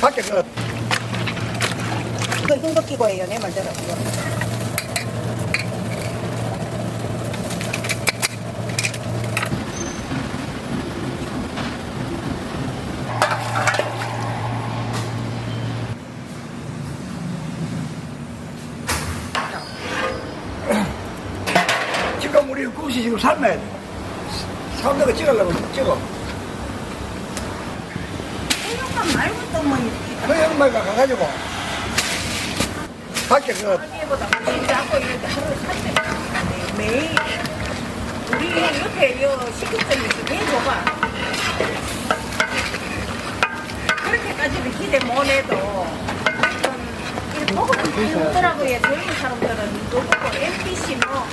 밖에 그 이거 흉도 끼고 해요, 내 말대로. 이거. 지금 우리 국시 지금 삶아야 돼. 삶는 거 찍으려고 찍어. 생각만 말고 또 뭐, 그 양말가 가가지고 밖에 그 하기보다 굳이 잡고 이렇게 하루에 300 매일. 우리 옆에 요 식육점이 있어. 걔 줘봐. 그렇게까지는 기대 못 해도. 이렇게 먹으면 많이 먹더라고요. 젊은 사람들은 누구 MBC 뭐,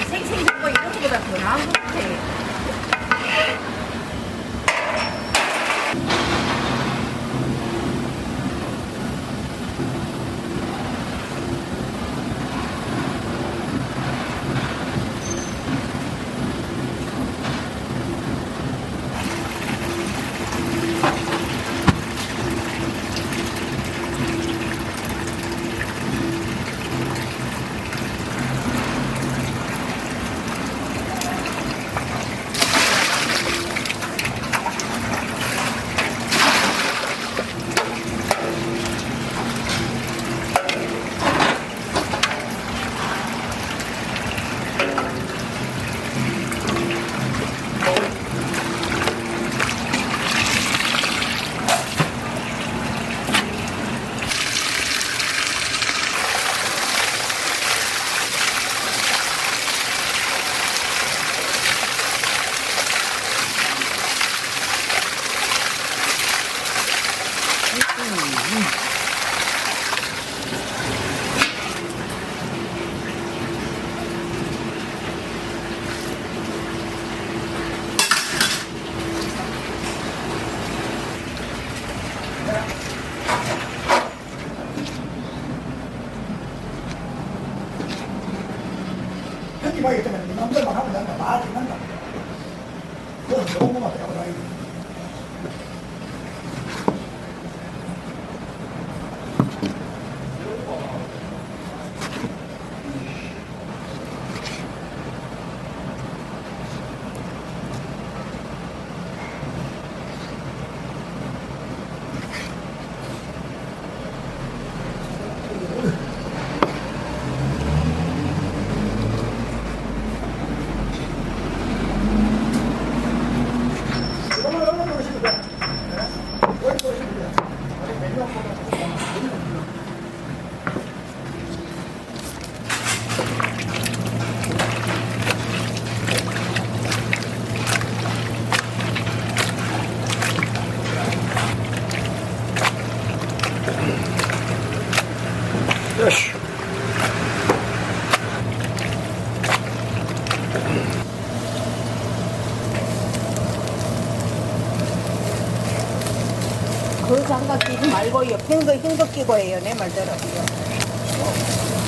생생정보 이런 거보다 더 나은 것 같아요. 편집하기 때문에 남들만 하면 된다. 다 된다. 그건 좋은 것 같아요. 요시. 그 장갑 끼지 말고 옆에 거 흉도 끼고 해요, 내 말대로. 이거.